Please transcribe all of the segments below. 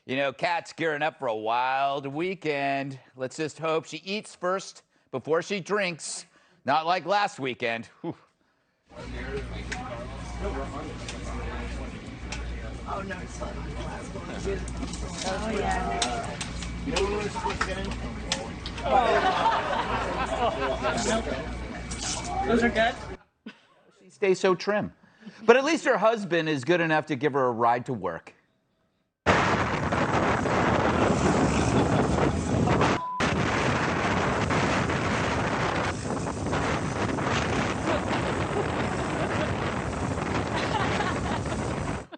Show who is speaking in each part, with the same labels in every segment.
Speaker 1: You know, Kat's gearing up for a wild weekend. Let's just hope she eats first before she drinks. Not like last weekend. Whew.
Speaker 2: Oh, no, it's not on the last one. Oh, yeah. You know when we're supposed to get in? Those are good?
Speaker 1: She stays so trim. But at least her husband is good enough to give her a ride to work.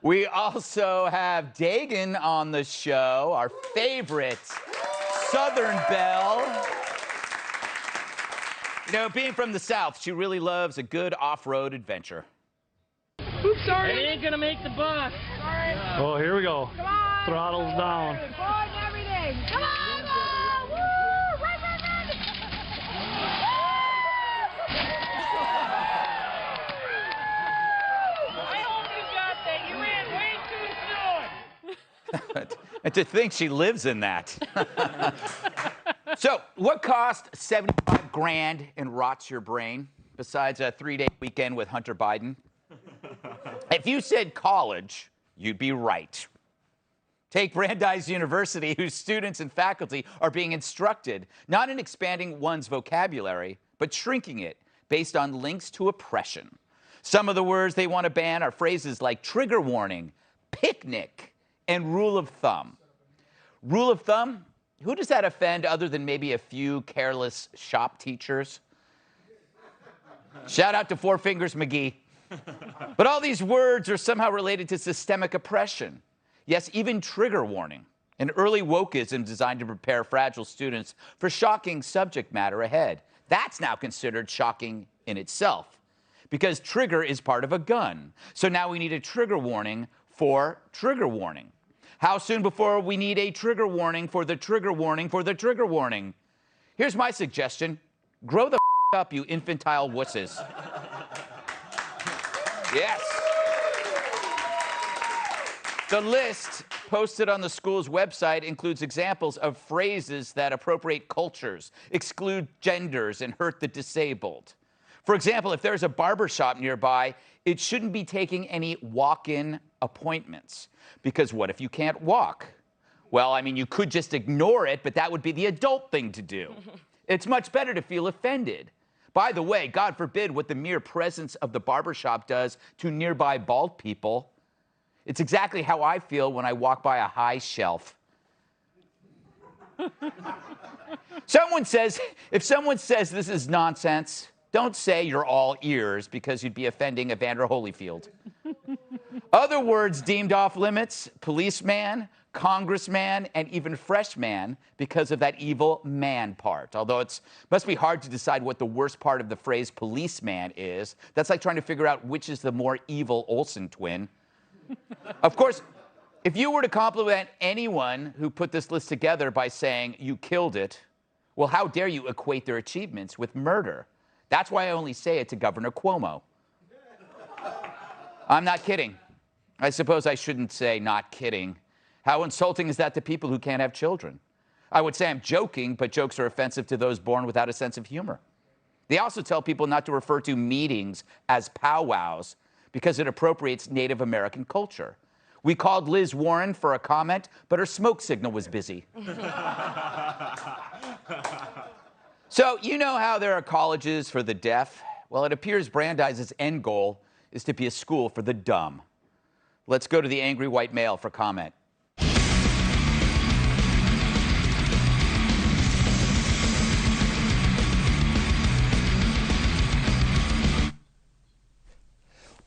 Speaker 1: We also have Dagan on the show, our favorite Southern belle. You know, being from the South, she really loves a good off-road adventure.
Speaker 3: Oops, sorry.
Speaker 4: It ain't gonna make the bus.
Speaker 3: Sorry.
Speaker 4: Oh, here we go.
Speaker 3: Come on.
Speaker 4: Throttles down.
Speaker 3: Boy and everything. Come on. Woo! Right, right, right. I hope you got that. You ran way too soon.
Speaker 1: And to think she lives in that. So, what cost 75 grand and rots your brain besides a 3-day weekend with Hunter Biden? If you said college, you'd be right. Take Brandeis University, whose students and faculty are being instructed not in expanding one's vocabulary, but shrinking it based on links to oppression. Some of the words they want to ban are phrases like trigger warning, picnic, and rule of thumb. Rule of thumb? Who does that offend other than maybe a few careless shop teachers? Shout out to Four Fingers McGee. But all these words are somehow related to systemic oppression. Yes, even trigger warning, an early wokeism designed to prepare fragile students for shocking subject matter ahead. That's now considered shocking in itself, because trigger is part of a gun. So now we need a trigger warning for trigger warning. How soon before we need a trigger warning for the trigger warning for the trigger warning? Here's my suggestion. Grow the up, you infantile wusses. Yes. The list posted on the school's website includes examples of phrases that appropriate cultures, exclude genders, and hurt the disabled. For example, if there's a barber shop nearby, it shouldn't be taking any walk-in appointments. Because what if you can't walk? Well, I mean, you could just ignore it, but that would be the adult thing to do. It's much better to feel offended. By the way, God forbid what the mere presence of the barbershop does to nearby bald people. It's exactly how I feel when I walk by a high shelf. If someone says this is nonsense, don't say you're all ears because you'd be offending Evander Holyfield. Other words deemed off limits, policeman, congressman, and even freshman because of that evil man part. Although it must be hard to decide what the worst part of the phrase policeman is. That's like trying to figure out which is the more evil Olsen twin. Of course, if you were to compliment anyone who put this list together by saying you killed it, well, how dare you equate their achievements with murder? That's why I only say it to Governor Cuomo. I'm not kidding. I suppose I shouldn't say not kidding. How insulting is that to people who can't have children? I would say I'm joking, but jokes are offensive to those born without a sense of humor. They also tell people not to refer to meetings as powwows because it appropriates Native American culture. We called Liz Warren for a comment, but her smoke signal was busy. So, you know how there are colleges for the deaf? Well, it appears Brandeis' end goal is to be a school for the dumb. Let's go to the angry white male for comment.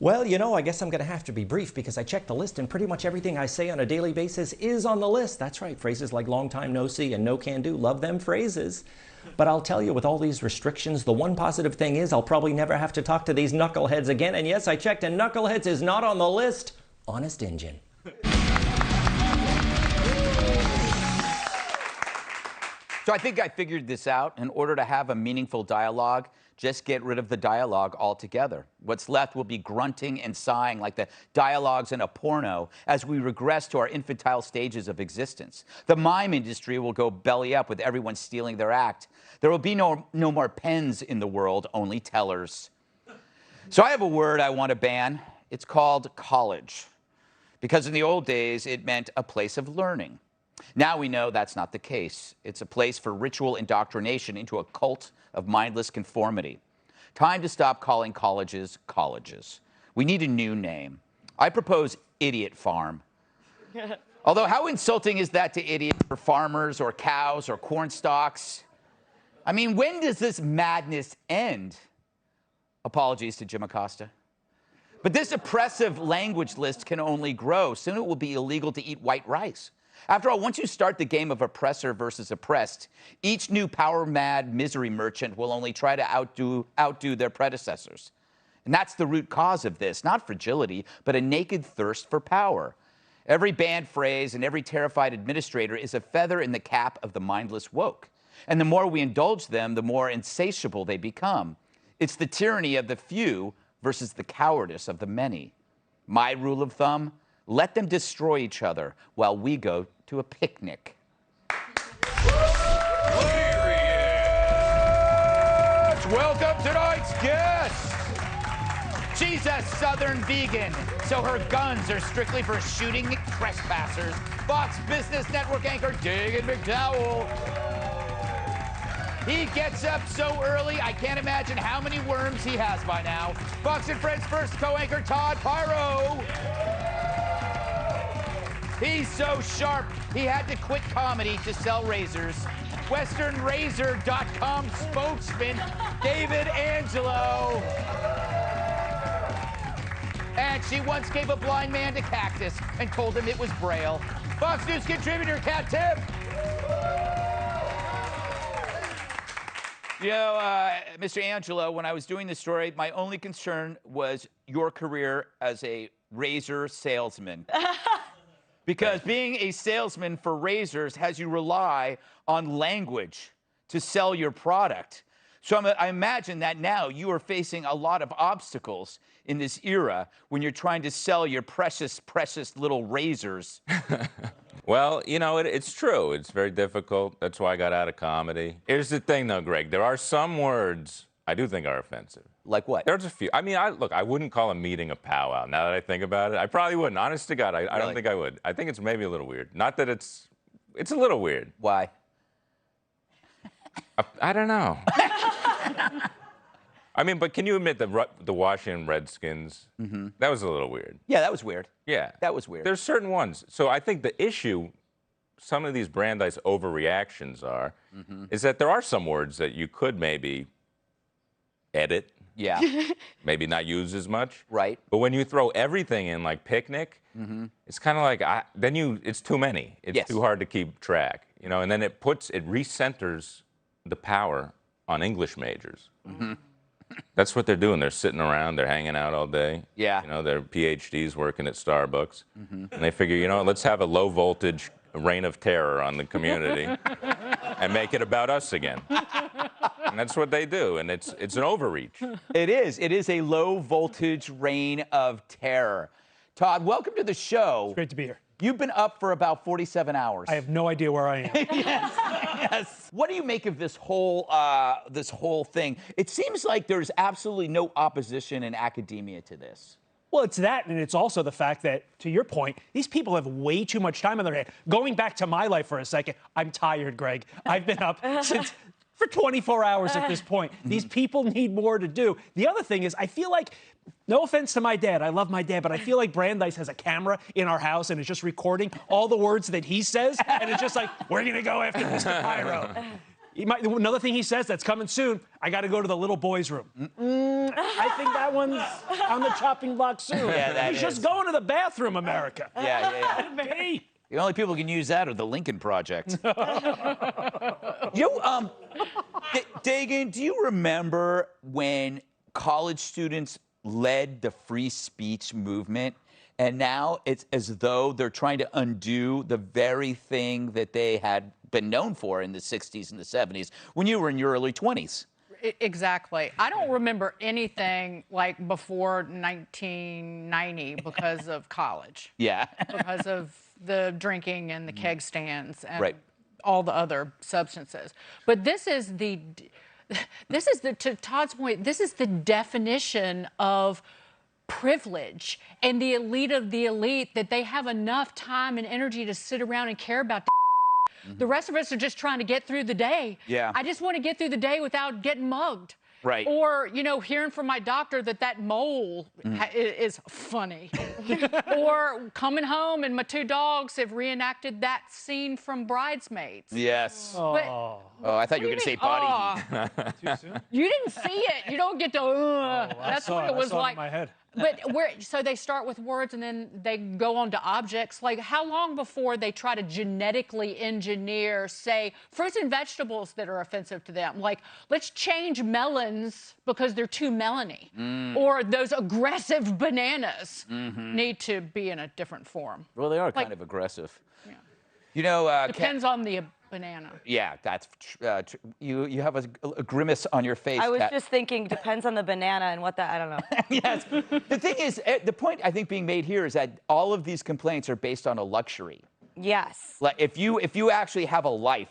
Speaker 5: Well, you know, I guess I'm going to have to be brief because I checked the list and pretty much everything I say on a daily basis is on the list. That's right, phrases like long time no see and no can do, love them phrases. But I'll tell you, with all these restrictions, the one positive thing is I'll probably never have to talk to these knuckleheads again. And yes, I checked and knuckleheads is not on the list. Honest Injun.
Speaker 1: So I think I figured this out. In order to have a meaningful dialogue, just get rid of the dialogue altogether. What's left will be grunting and sighing like the dialogues in a porno as we regress to our infantile stages of existence. The mime industry will go belly up with everyone stealing their act. There will be no more pens in the world, only tellers. So I have a word I want to ban. It's called college. Because in the old days, it meant a place of learning. Now we know that's not the case. It's a place for ritual indoctrination into a cult of mindless conformity. Time to stop calling colleges colleges. We need a new name. I propose Idiot Farm. Although how insulting is that to idiots or farmers or cows or corn stalks? I mean, when does this madness end? Apologies to Jim Acosta. But this oppressive language list can only grow. Soon it will be illegal to eat white rice. After all, once you start the game of oppressor versus oppressed, each new power-mad misery merchant will only try to outdo their predecessors. And that's the root cause of this, not fragility, but a naked thirst for power. Every banned phrase and every terrified administrator is a feather in the cap of the mindless woke. And the more we indulge them, the more insatiable they become. It's the tyranny of the few versus the cowardice of the many. My rule of thumb: let them destroy each other while we go to a picnic. Welcome tonight's guest. She's a Southern vegan, so her guns are strictly for shooting trespassers. Fox Business Network anchor Dagan McDowell. He gets up so early, I can't imagine how many worms he has by now. Fox and Friends first co-anchor Todd Pyro. He's so sharp, he had to quit comedy to sell razors. WesternRazor.com spokesman David Angelo. And she once gave a blind man to cactus and told him it was Braille. Fox News contributor Kat Tipp. You know, Mr. Angelo, when I was doing this story, my only concern was your career as a razor salesman. Because being a salesman for razors has you rely on language to sell your product. So I imagine that now you are facing a lot of obstacles in this era when you're trying to sell your precious, precious little razors.
Speaker 6: Well, you know, it's true. It's very difficult. That's why I got out of comedy. Here's the thing, though, Greg. There are some words I do think are offensive.
Speaker 1: Like what?
Speaker 6: There's a few. I mean, look, I wouldn't call a meeting a powwow. Now that I think about it, I probably wouldn't. Honest to God, I don't think I would. I think it's maybe a little weird. Not that it's a little weird.
Speaker 1: Why?
Speaker 6: I don't know. I mean, but can you admit the Washington Redskins? Mm-hmm. That was a little weird.
Speaker 1: Yeah, that was weird.
Speaker 6: Yeah.
Speaker 1: That was weird.
Speaker 6: There's certain ones. So I think the issue, some of these Brandeis overreactions are, is that there are some words that you could maybe edit.
Speaker 1: Yeah.
Speaker 6: Maybe not use as much.
Speaker 1: Right.
Speaker 6: But when you throw everything in, like picnic, it's kind of like, it's too many. It's too hard to keep track, you know, and then it recenters the power on English majors. That's what they're doing. They're sitting around, they're hanging out all day.
Speaker 1: Yeah.
Speaker 6: You know, their PhDs working at Starbucks. And they figure, you know, let's have a low voltage reign of terror on the community and make it about us again. And that's what they do, and it's an overreach.
Speaker 1: It is. It is a low voltage reign of terror. Todd, welcome to the show.
Speaker 7: It's great to be here.
Speaker 1: You've been up for about 47 hours.
Speaker 7: I have no idea where I am.
Speaker 1: Yes, yes. What do you make of this whole thing? It seems like there's absolutely no opposition in academia to this.
Speaker 7: Well, it's that, and it's also the fact that, to your point, these people have way too much time on their hands. Going back to my life for a second, I'm tired, Greg. I've been up for 24 hours at this point. These people need more to do. The other thing is, I feel like, no offense to my dad, I love my dad, but I feel like Brandeis has a camera in our house and is just recording all the words that he says, and it's just like, we're gonna go after Mr. Pyro. Another thing he says that's coming soon, I gotta go to the little boys' room. I think that one's on the chopping block soon.
Speaker 1: Yeah, that
Speaker 7: He's just going to the bathroom, America.
Speaker 1: Yeah.
Speaker 7: Hey.
Speaker 1: The only people who can use that are the Lincoln Project. Dagan, do you remember when college students led the free speech movement And now it's as though they're trying to undo the very thing that they had been known for in the 60s and the 70s when you were in your early 20s.
Speaker 8: Exactly. I don't remember anything like before 1990 because of college.
Speaker 1: Yeah.
Speaker 8: Because of the drinking and the keg stands and
Speaker 1: Right.
Speaker 8: all the other substances. But this is the, to Todd's point, this is the definition of privilege and the elite of the elite, that they have enough time and energy to sit around and care about the rest of us are just trying to get through the day.
Speaker 1: Yeah.
Speaker 8: I just want to get through the day without getting mugged.
Speaker 1: Right.
Speaker 8: Or, you know, hearing from my doctor that mole is funny. Or coming home and my 2 dogs have reenacted that scene from Bridesmaids.
Speaker 1: Yes.
Speaker 8: But,
Speaker 1: Oh, I thought you were going to say body heat.
Speaker 7: Too soon?
Speaker 8: you didn't see it. You don't get to, that's what it was like.
Speaker 7: In my head.
Speaker 8: But so they start with words and then they go on to objects. Like, how long before they try to genetically engineer, say, fruits and vegetables that are offensive to them? Like, let's change melons because they're too melony. Or those aggressive bananas need to be in a different form.
Speaker 1: Well, they are kind of aggressive. Yeah. You know,
Speaker 8: Depends on the banana.
Speaker 1: Yeah, that's you have a grimace on your face.
Speaker 2: I was
Speaker 1: Kat.
Speaker 2: just thinking, depends on the banana and what that, I don't know.
Speaker 1: Yes. The thing is, the point I think being made here is that all of these complaints are based on a luxury.
Speaker 2: Yes.
Speaker 1: Like if you actually have a life,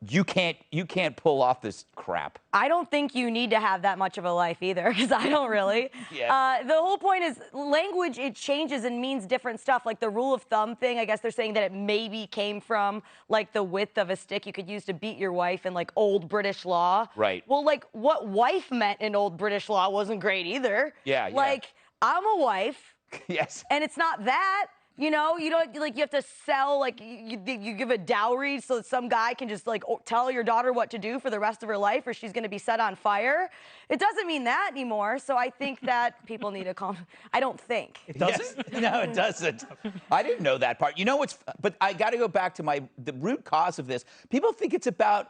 Speaker 1: you can't pull off this crap.
Speaker 2: I don't think you need to have that much of a life either, because I don't really.
Speaker 1: Yeah.
Speaker 2: The whole point is language, it changes and means different stuff. Like the rule of thumb thing, I guess they're saying that it maybe came from like the width of a stick you could use to beat your wife in like old British law.
Speaker 1: Right.
Speaker 2: Well, like what wife meant in old British law wasn't great either.
Speaker 1: Yeah, yeah.
Speaker 2: Like I'm a wife.
Speaker 1: Yes.
Speaker 2: And it's not that. You know, you don't, like, you have to sell, like, you give a dowry so that some guy can just, like, tell your daughter what to do for the rest of her life or she's going to be set on fire. It doesn't mean that anymore, so I think that people need to calm. I don't think.
Speaker 7: It doesn't?
Speaker 1: Yes. No, it doesn't. I didn't know that part. You know what's, but I got to go back to the root cause of this. People think it's about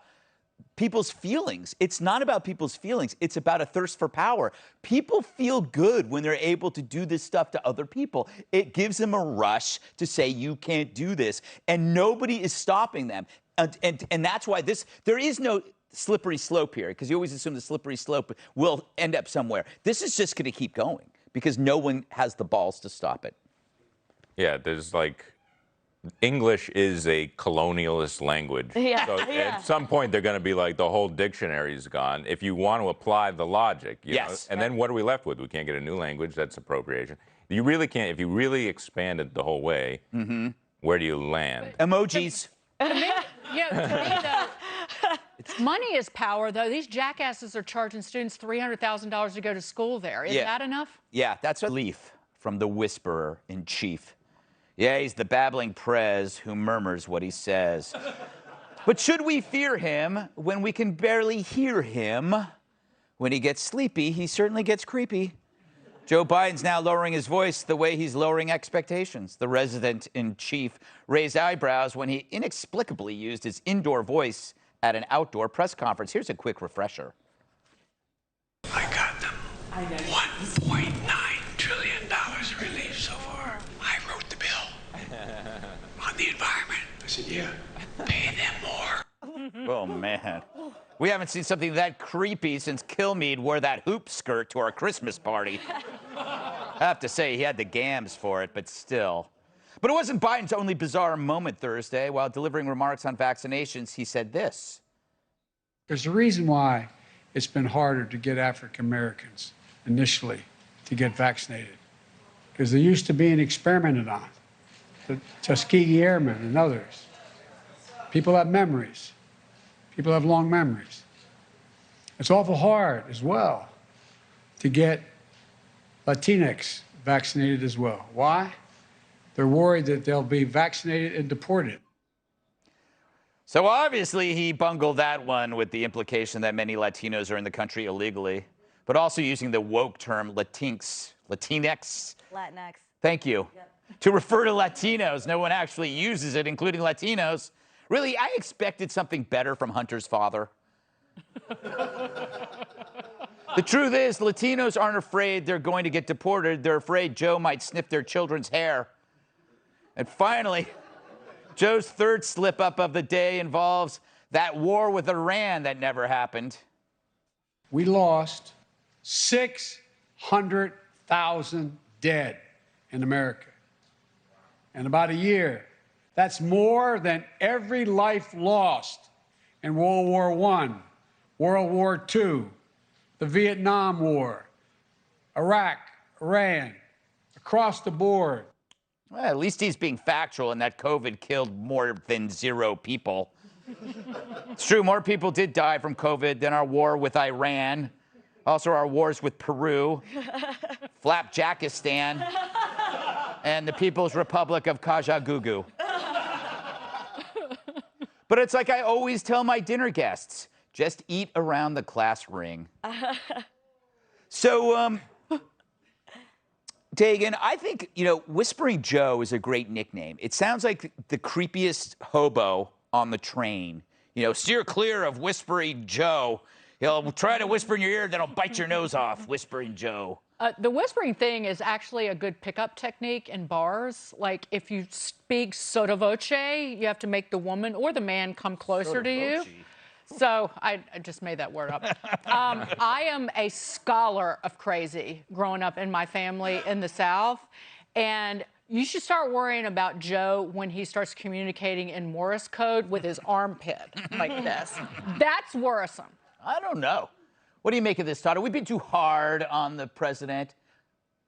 Speaker 1: people's feelings. It's not about people's feelings. It's about a thirst for power. People feel good when they're able to do this stuff to other people. It gives them a rush to say, you can't do this. And nobody is stopping them. And that's why there is no slippery slope here, because you always assume the slippery slope will end up somewhere. This is just going to keep going because no one has the balls to stop it.
Speaker 6: Yeah, there's like, English is a colonialist language.
Speaker 2: Yeah.
Speaker 6: So at some point, they're going to be like, the whole dictionary is gone. If you want to apply the logic, you know? And then what are we left with? We can't get a new language. That's appropriation. You really can't. If you really expand it the whole way, where do you land?
Speaker 1: Emojis.
Speaker 8: Money is power, though. These jackasses are charging students $300,000 to go to school there. Is that enough?
Speaker 1: Yeah, that's a leaf from the whisperer in chief. Yeah, he's the babbling prez who murmurs what he says. But should we fear him when we can barely hear him? When he gets sleepy, he certainly gets creepy. Joe Biden's now lowering his voice the way he's lowering expectations. The resident-in-chief raised eyebrows when he inexplicably used his indoor voice at an outdoor press conference. Here's a quick refresher.
Speaker 9: I got them. $1.9 trillion relief so far. I wrote the bill on the environment. I said, yeah, pay them more.
Speaker 1: Oh, man. We haven't seen something that creepy since Kilmeade wore that hoop skirt to our Christmas party. I have to say, he had the gams for it, but still. But it wasn't Biden's only bizarre moment Thursday. While delivering remarks on vaccinations, he said this.
Speaker 10: There's a reason why it's been harder to get African Americans initially to get vaccinated, because they used to being experimented on. The Tuskegee Airmen and others. People have memories. People have long memories. It's awful hard as well to get Latinx vaccinated as well. Why? They're worried that they'll be vaccinated and deported.
Speaker 1: So obviously he bungled that one with the implication that many Latinos are in the country illegally, but also using the woke term Latinx.
Speaker 2: Latinx.
Speaker 1: Thank you.
Speaker 2: Yep.
Speaker 1: To refer to Latinos. No one actually uses it, including Latinos. Really, I expected something better from Hunter's father. The truth is, Latinos aren't afraid they're going to get deported. They're afraid Joe might sniff their children's hair. And finally, Joe's third slip-up of the day involves that war with Iran that never happened.
Speaker 10: We lost 600,000 dead in America in about a year. That's more than every life lost in World War I, World War II, the Vietnam War, Iraq, Iran, across the board.
Speaker 1: Well, at least he's being factual in that COVID killed more than 0 people. It's true, more people did die from COVID than our war with Iran. Also, our wars with Peru, Flapjackistan, and the People's Republic of Kajagoogoo. But it's like I always tell my dinner guests, just eat around the class ring. So, Dagan, I think, Whispering Joe is a great nickname. It sounds like the creepiest hobo on the train. Steer clear of Whispering Joe. He'll try to whisper in your ear, then he'll bite your nose off, Whispering Joe.
Speaker 8: The whispering thing is actually a good pickup technique in bars. Like, if you speak sotto voce, you have to make the woman or the man come closer to you. So I just made that word up. I am a scholar of crazy growing up in my family in the South. And you should start worrying about Joe when he starts communicating in Morse code with his armpit like this. That's worrisome.
Speaker 1: I don't know. What do you make of this, Todd? Are we being too hard on the president?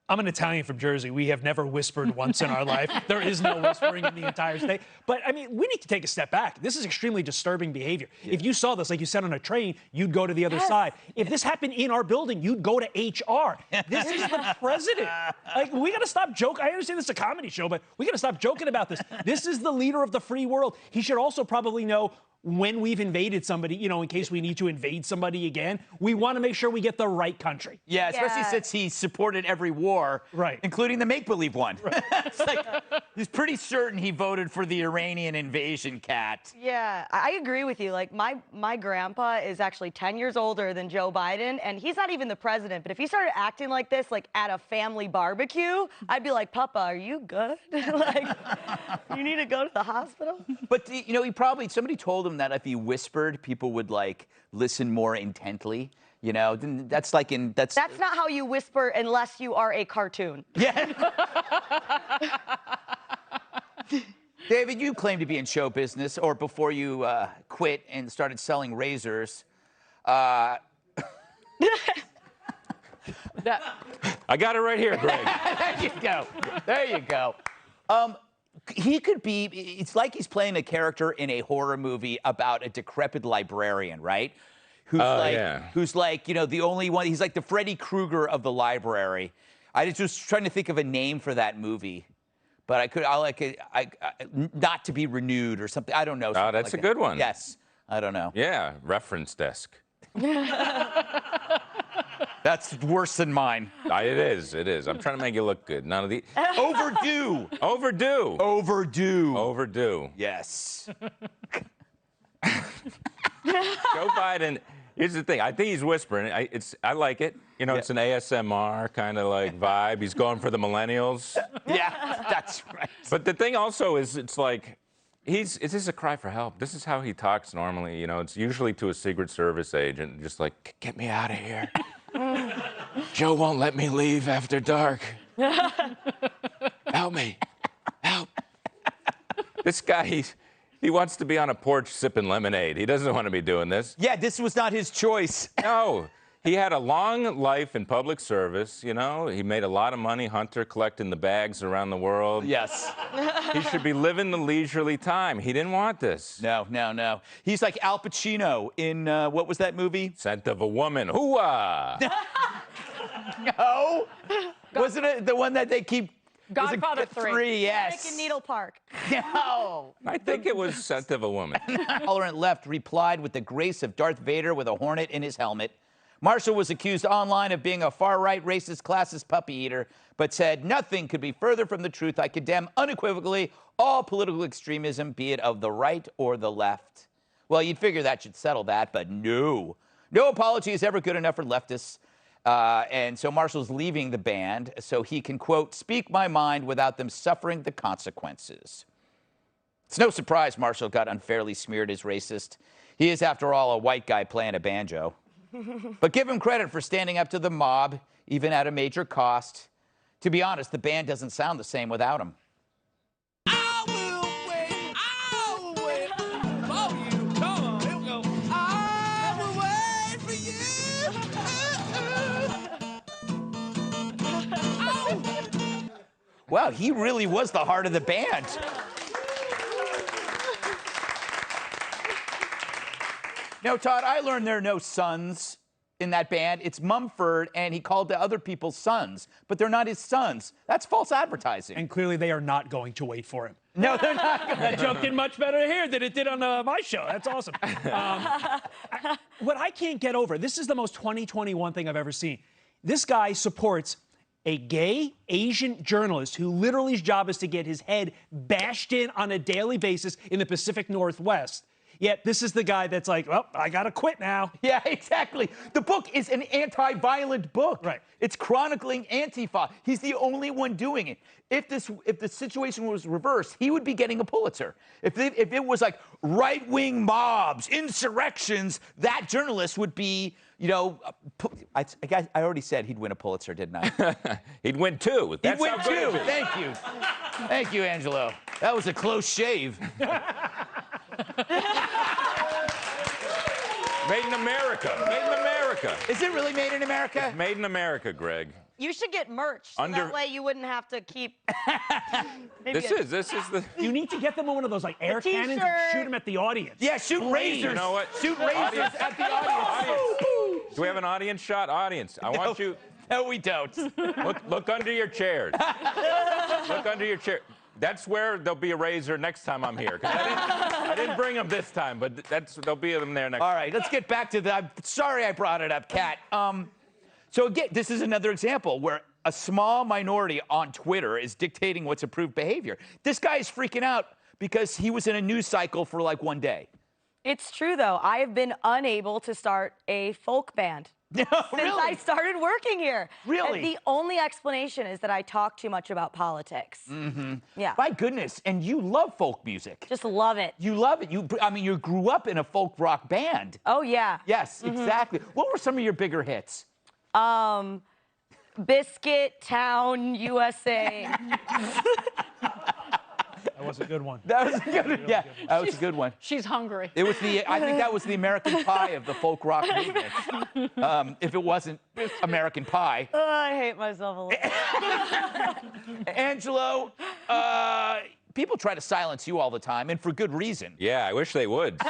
Speaker 7: I'm an Italian from Jersey. We have never whispered once in our life. There is no whispering in the entire state. But, I mean, we need to take a step back. This is extremely disturbing behavior. Yeah. If you saw this, like you said, on a train, you'd go to the other side. If this happened in our building, you'd go to HR. This is the president. Like, we got to stop joking. I understand this is a comedy show, but we got to stop joking about this. This is the leader of the free world. He should also probably know when we've invaded somebody, in case we need to invade somebody again. We want to make sure we get the right country.
Speaker 1: Yeah, especially since he supported every war,
Speaker 7: right,
Speaker 1: including the make-believe one. Right. It's like, he's pretty certain he voted for the Iranian invasion cat.
Speaker 2: Yeah, I agree with you. Like, my grandpa is actually 10 years older than Joe Biden, and he's not even the president. But if he started acting like this, like at a family barbecue, I'd be like, Papa, are you good? Like, you need to go to the hospital?
Speaker 1: But, somebody told him that if he whispered, people would listen more intently. That's
Speaker 2: not how you whisper unless you are a cartoon.
Speaker 1: Yeah. David, you claim to be in show business, or before you quit and started selling razors.
Speaker 6: I got it right here, Greg.
Speaker 1: There you go. He could be, it's like he's playing a character in a horror movie about a decrepit librarian, right? Who's the only one, he's like the Freddy Krueger of the library. I was just trying to think of a name for that movie, but not to be renewed or something. I don't know.
Speaker 6: Oh, that's a good one.
Speaker 1: Yes. I don't know.
Speaker 6: Yeah, reference desk.
Speaker 1: That's worse than mine.
Speaker 6: It is. I'm trying to make you look good. None of the...
Speaker 1: Overdue. Yes.
Speaker 6: Joe Biden, here's the thing. I think he's whispering. I like it. It's an ASMR kind of vibe. He's going for the millennials.
Speaker 1: Yeah, that's right.
Speaker 6: But the thing also is, it's like, this is a cry for help. This is how he talks normally. It's usually to a Secret Service agent, just like, get me out of here. Joe won't let me leave after dark. Help me. Help. This guy, he wants to be on a porch sipping lemonade. He doesn't want to be doing this.
Speaker 1: Yeah, this was not his choice.
Speaker 6: No. He had a long life in public service, He made a lot of money, hunter, collecting the bags around the world.
Speaker 1: Yes.
Speaker 6: He should be living the leisurely time. He didn't want this.
Speaker 1: No. He's like Al Pacino in, what was that movie?
Speaker 6: Scent of a Woman. Hoo-ah!
Speaker 1: No. Wasn't it the one that they keep...
Speaker 8: Godfather 3.
Speaker 2: Yes. In Needle Park.
Speaker 1: No.
Speaker 6: I think it was Scent of a Woman.
Speaker 1: Tolerant left replied with the grace of Darth Vader with a hornet in his helmet. Marshall was accused online of being a far-right, racist, classist puppy eater, but said, nothing could be further from the truth. I condemn unequivocally all political extremism, be it of the right or the left. Well, you'd figure that should settle that, but no. No apology is ever good enough for leftists. And so Marshall's leaving the band so he can, quote, speak my mind without them suffering the consequences. It's no surprise Marshall got unfairly smeared as racist. He is, after all, a white guy playing a banjo. But give him credit for standing up to the mob, even at a major cost. To be honest, the band doesn't sound the same without him.
Speaker 11: I will wait for you. Come on, here we go. I will wait for you.
Speaker 1: Wow, he really was the heart of the band. No, Todd, I learned there are no sons in that band. It's Mumford, and he called the other people sons, but they're not his sons. That's false advertising.
Speaker 7: And clearly they are not going to wait for him.
Speaker 1: No, they're not going to.
Speaker 7: That joke did much better here than it did on my show. That's awesome. What I can't get over, this is the most 2021 thing I've ever seen. This guy supports a gay Asian journalist who literally his job is to get his head bashed in on a daily basis in the Pacific Northwest. Yet this is the guy that's like, well, I gotta quit now.
Speaker 1: Yeah, exactly. The book is an anti-violent book.
Speaker 7: Right.
Speaker 1: It's chronicling Antifa. He's the only one doing it. If the situation was reversed, he would be getting a Pulitzer. If it was like right-wing mobs, insurrections, that journalist would be, you know, I already said he'd win a Pulitzer, didn't I?
Speaker 6: He'd win two.
Speaker 1: He'd win two. Thank you. Thank you, Angelo. That was a close shave.
Speaker 6: Made in America. Made in America.
Speaker 1: Is it really made in America?
Speaker 6: It's made in America, Greg.
Speaker 2: You should get merch, so that way you wouldn't have to keep.
Speaker 6: This is the.
Speaker 7: You need to get them one of those like air cannons and shoot them at the audience.
Speaker 1: Yeah, shoot razors.
Speaker 6: You know what?
Speaker 1: Shoot razors at the audience.
Speaker 6: Do we have an audience shot? Audience, I want you.
Speaker 1: No, we don't.
Speaker 6: Look under your chairs. Look under your chair. That's where there'll be a razor next time I'm here. 'Cause I didn't bring them this time, but there'll be them there next time.
Speaker 1: All right, let's get back to I'm sorry I brought it up, Kat. So again, this is another example where a small minority on Twitter is dictating what's approved behavior. This guy is freaking out because he was in a news cycle for like one day.
Speaker 2: It's true, though. I have been unable to start a folk band.
Speaker 1: No,
Speaker 2: since I started working here.
Speaker 1: Really?
Speaker 2: And the only explanation is that I talk too much about politics.
Speaker 1: Mm-hmm.
Speaker 2: Yeah.
Speaker 1: My goodness, and you love folk music.
Speaker 2: Just love it.
Speaker 1: You love it. You grew up in a folk rock band.
Speaker 2: Oh, yeah.
Speaker 1: Yes, exactly. What were some of your bigger hits?
Speaker 2: Biscuit Town, USA.
Speaker 7: That was a good one.
Speaker 1: That was a good one. Yeah, that was a good one.
Speaker 8: She's hungry.
Speaker 1: It was I think that was the American Pie of the folk rock movement. If it wasn't American Pie.
Speaker 2: Oh, I hate myself a little.
Speaker 1: Angelo, people try to silence you all the time, and for good reason.
Speaker 6: Yeah, I wish they would.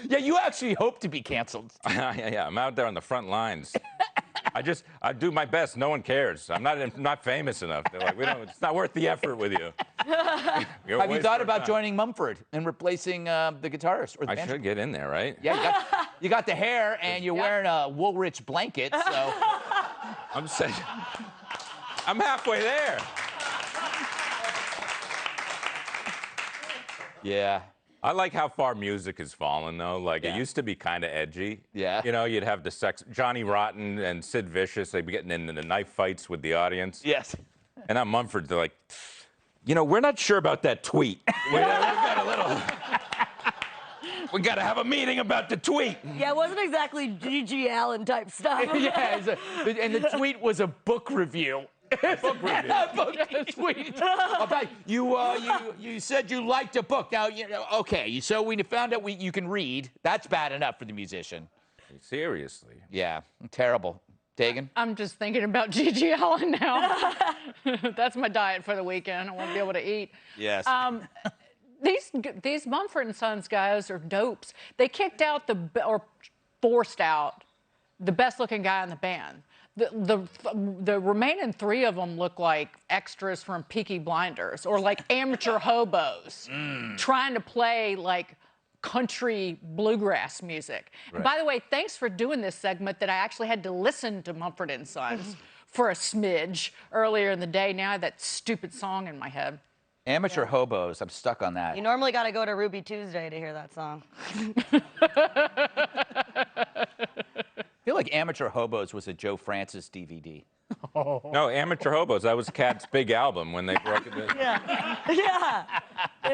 Speaker 1: Yeah, you actually hope to be canceled.
Speaker 6: Yeah, I'm out there on the front lines. I do my best. No one cares. I'm not famous enough. They're like, it's not worth the effort with you.
Speaker 1: Have you thought about joining Mumford and replacing the guitarist or the
Speaker 6: I should get in there, right?
Speaker 1: Yeah, you got the hair and you're wearing a Woolrich blanket, so.
Speaker 6: I'm saying, I'm halfway there.
Speaker 1: Yeah.
Speaker 6: I like how far music has fallen, though. Like, it used to be kind of edgy.
Speaker 1: Yeah.
Speaker 6: You know, you'd have the Johnny Rotten and Sid Vicious, they'd be getting into the knife fights with the audience.
Speaker 1: Yes.
Speaker 6: And on Mumford, they're like, you know, we're not sure about that tweet. we got a little... We got to have a meeting about the tweet.
Speaker 2: Yeah, it wasn't exactly G.G. Allen type stuff.
Speaker 1: Yeah, and the tweet was a book review.
Speaker 6: Book review.
Speaker 1: Book tweet about you said you liked a book. Now okay. So we found out you can read. That's bad enough for the musician.
Speaker 6: Seriously.
Speaker 1: Yeah, terrible. Dagan?
Speaker 8: I'm just thinking about G.G. Allen now. That's my diet for the weekend. I won't be able to eat.
Speaker 1: Yes.
Speaker 8: These Mumford & Sons guys are dopes. They kicked out or forced out the best-looking guy in the band. The remaining three of them look like extras from Peaky Blinders or like amateur hobos trying to play like country bluegrass music.
Speaker 6: Right.
Speaker 8: And by the way, thanks for doing this segment that I actually had to listen to Mumford & Sons for a smidge earlier in the day. Now I have that stupid song in my head.
Speaker 1: Amateur hobos. I'm stuck on that.
Speaker 2: You normally got to go to Ruby Tuesday to hear that song.
Speaker 1: feel like Amateur Hobos was a Joe Francis DVD.
Speaker 6: No, Amateur Hobos. That was Cat's big album when they broke it.
Speaker 2: Yeah.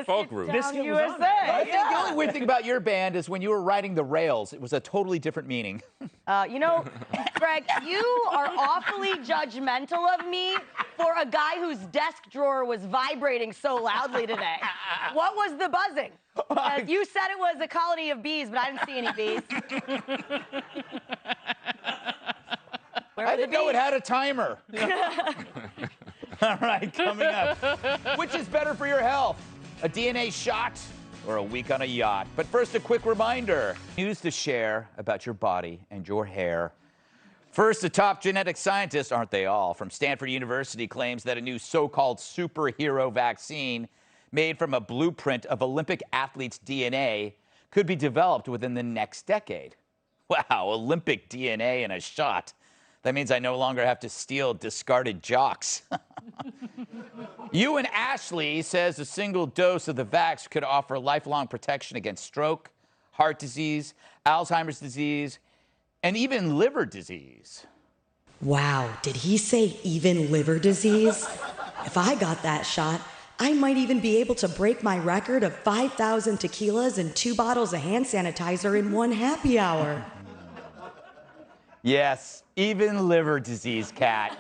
Speaker 6: Folk group.
Speaker 2: Biscuit
Speaker 7: was on
Speaker 2: USA.
Speaker 7: there.
Speaker 1: I think the only weird thing about your band is when you were riding the rails, it was a totally different meaning.
Speaker 2: You know, Greg, you are awfully judgmental of me for a guy whose desk drawer was vibrating so loudly today. What was the buzzing? You said it was a colony of bees, but I didn't see any bees.
Speaker 1: I didn't know it had a timer. All right, coming up. Which is better for your health? A DNA shot or a week on a yacht? But first, a quick reminder. News to share about your body and your hair. First, a top genetic scientist, aren't they all, from Stanford University claims that a new so-called superhero vaccine made from a blueprint of Olympic athletes' DNA could be developed within the next decade. Wow, Olympic DNA in a shot. That means I no longer have to steal discarded jocks. Ewan Ashley says a single dose of the vax could offer lifelong protection against stroke, heart disease, Alzheimer's disease, and even liver disease.
Speaker 12: Wow, did he say even liver disease? If I got that shot, I might even be able to break my record of 5,000 tequilas and 2 bottles of hand sanitizer in one happy hour.
Speaker 1: Yes, even liver disease, Kat.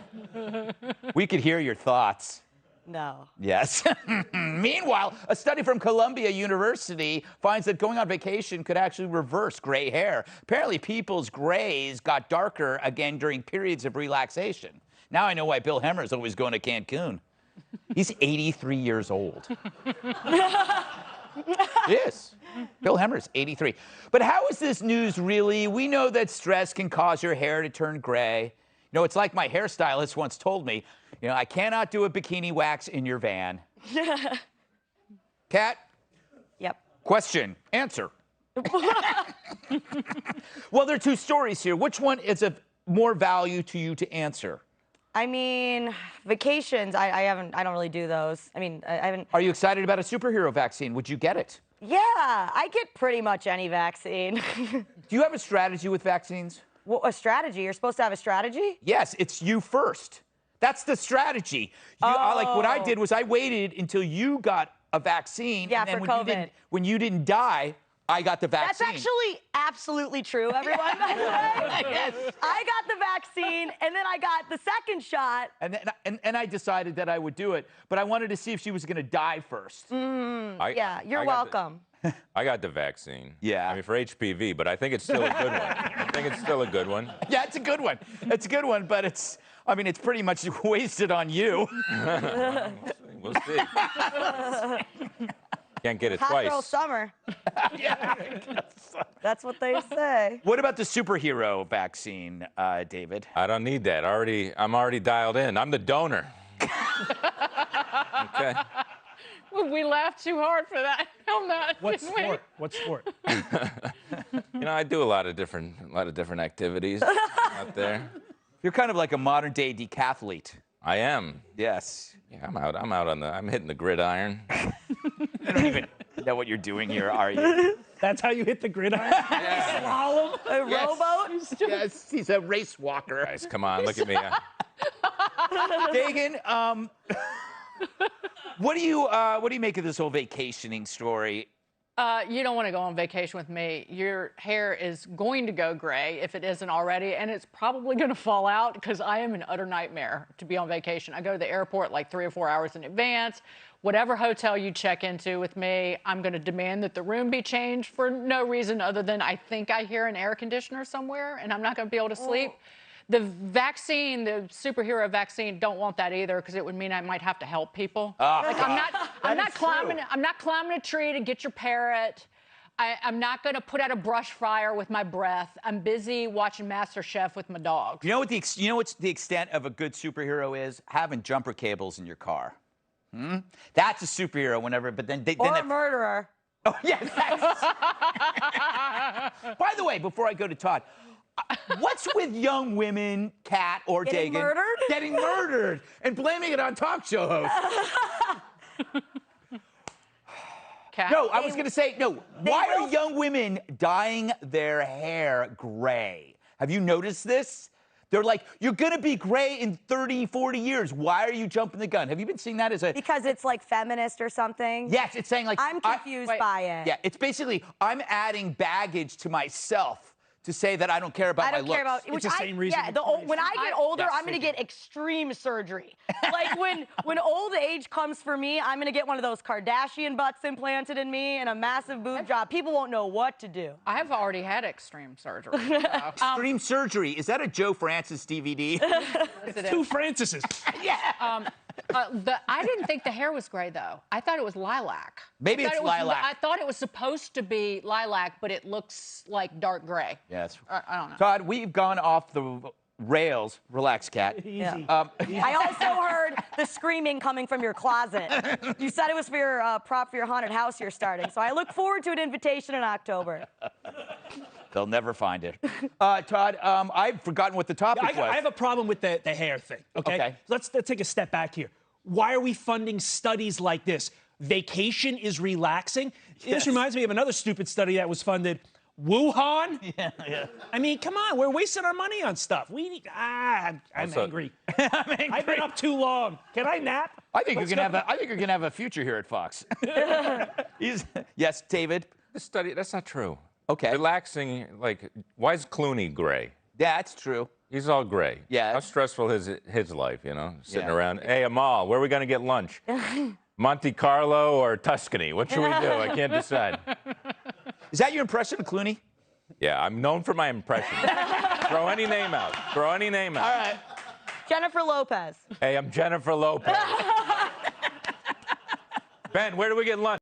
Speaker 1: We could hear your thoughts.
Speaker 2: No.
Speaker 1: Yes. Meanwhile, a study from Columbia University finds that going on vacation could actually reverse gray hair. Apparently, people's grays got darker again during periods of relaxation. Now I know why Bill Hemmer is always going to Cancun. He's 83 years old. Yes. Bill Hemmer's 83. But how is this news really? We know that stress can cause your hair to turn gray. You know, it's like my hairstylist once told me, you know, I cannot do a bikini wax in your van. Kat?
Speaker 2: Yep.
Speaker 1: Question. Answer. Well, there are two stories here. Which one is of more value to you to answer?
Speaker 2: I mean, vacations, I don't really do those. I mean, I haven't.
Speaker 1: Are you excited about a superhero vaccine? Would you get it?
Speaker 2: Yeah, I get pretty much any vaccine.
Speaker 1: Do you have a strategy with vaccines?
Speaker 2: Well, a strategy? You're supposed to have a strategy?
Speaker 1: Yes, it's you first. That's the strategy. Like what I did was I waited until you got a vaccine.
Speaker 2: Yeah,
Speaker 1: and then
Speaker 2: for
Speaker 1: when
Speaker 2: COVID.
Speaker 1: when you didn't die, I got the vaccine.
Speaker 2: That's actually absolutely true, everyone, by the way.
Speaker 1: Yes.
Speaker 2: I got the vaccine, and then I got the second shot.
Speaker 1: And I decided that I would do it, but I wanted to see if she was going to die first.
Speaker 2: Yeah, you're welcome.
Speaker 6: I got the vaccine.
Speaker 1: Yeah.
Speaker 6: I mean, for HPV, but I think it's still a good one. I think it's still a good one.
Speaker 1: Yeah, it's a good one. It's a good one, but it's pretty much wasted on you.
Speaker 6: We'll see. Can't get it
Speaker 2: Hot
Speaker 6: twice.
Speaker 2: girl summer.
Speaker 1: Yeah.
Speaker 2: That's what they say.
Speaker 1: What about the superhero vaccine, David?
Speaker 6: I don't need that. I'm already dialed in. I'm the donor. Okay.
Speaker 8: We laughed too hard for that. I'm not.
Speaker 7: What sport? What sport?
Speaker 6: You know, I do a lot of different activities out there.
Speaker 1: You're kind of like a modern day decathlete.
Speaker 6: I am.
Speaker 1: Yes.
Speaker 6: Yeah, I'm hitting the gridiron.
Speaker 1: I don't even know what you're doing here, are you?
Speaker 7: That's how you hit the gridiron?
Speaker 6: Yeah.
Speaker 7: Slalom?
Speaker 2: A rowboat?
Speaker 1: Yes, he's a race walker.
Speaker 6: Guys, come on, look at me.
Speaker 1: Dagan, what do you make of this whole vacationing story?
Speaker 8: You don't want to go on vacation with me. Your hair is going to go gray if it isn't already, and it's probably going to fall out because I am an utter nightmare to be on vacation. I go to the airport like 3 or 4 hours in advance. Whatever hotel you check into with me, I'm going to demand that the room be changed for no reason other than I think I hear an air conditioner somewhere, and I'm not going to be able to sleep. The vaccine, the superhero vaccine, don't want that either because it would mean I might have to help people. Like I'm not climbing a tree to get your parrot. I'm not going to put out a brush fire with my breath. I'm busy watching MasterChef with my dogs.
Speaker 1: You know what the extent of a good superhero is? Having jumper cables in your car. That's a superhero but then
Speaker 2: a murderer.
Speaker 1: Oh yeah. By the way, before I go to Todd, what's with young women, Kat or
Speaker 2: Getting
Speaker 1: Dagan,
Speaker 2: murdered?
Speaker 1: getting murdered and blaming it on talk show hosts?
Speaker 8: Kat?
Speaker 1: No, I was going to say, no. Why are young women dyeing their hair gray? Have you noticed this? They're like, you're gonna be gray in 30, 40 years. Why are you jumping the gun? Have you been seeing that as a...
Speaker 2: Because it's like feminist or something?
Speaker 1: Yes, it's saying like...
Speaker 2: I'm confused by it.
Speaker 1: Yeah, it's basically, I'm adding baggage to myself to say that I don't care about my looks.
Speaker 2: I don't care about...
Speaker 7: It's the same reason.
Speaker 2: Yeah, when I get older, I'm going to get extreme surgery. Like, when old age comes for me, I'm going to get one of those Kardashian butts implanted in me and a massive boob job. People won't know what to do.
Speaker 8: I have already had extreme surgery.
Speaker 1: Extreme surgery. Is that a Joe Francis DVD?
Speaker 7: It's two Francises.
Speaker 1: Yeah.
Speaker 8: I didn't think the hair was gray, though. I thought it was lilac.
Speaker 1: Maybe it's lilac.
Speaker 8: I thought it was supposed to be lilac, but it looks like dark gray.
Speaker 1: Yes.
Speaker 8: I don't know.
Speaker 1: Todd, we've gone off the rails. Relax, Kat.
Speaker 2: Yeah. I also heard the screaming coming from your closet. You said it was for your prop for your haunted house you're starting, so I look forward to an invitation in October.
Speaker 1: They'll never find it. Todd, I've forgotten what the topic was.
Speaker 7: I have a problem with the hair thing, okay? Let's take a step back here. Why are we funding studies like this? Vacation is relaxing? This reminds me of another stupid study that was funded. Wuhan?
Speaker 1: Yeah.
Speaker 7: I mean, come on, we're wasting our money on stuff. I'm angry. I'm angry. I've been up too long. Can I nap?
Speaker 1: I think you're gonna have a future here at Fox. Yes, David.
Speaker 6: This study, that's not true.
Speaker 1: Okay.
Speaker 6: Relaxing, like, why is Clooney gray?
Speaker 1: Yeah, that's true.
Speaker 6: He's all gray.
Speaker 1: Yeah.
Speaker 6: How stressful is his life, you know? Sitting
Speaker 1: Yeah.
Speaker 6: around, hey, Amal, where are we going to get lunch? Monte Carlo or Tuscany? What should we do? I can't decide.
Speaker 1: Is that your impression of Clooney?
Speaker 6: Yeah, I'm known for my impression. Throw any name out. Throw any name out.
Speaker 1: All right.
Speaker 2: Jennifer Lopez.
Speaker 6: Hey, I'm Jennifer Lopez. Ben, where do we get lunch?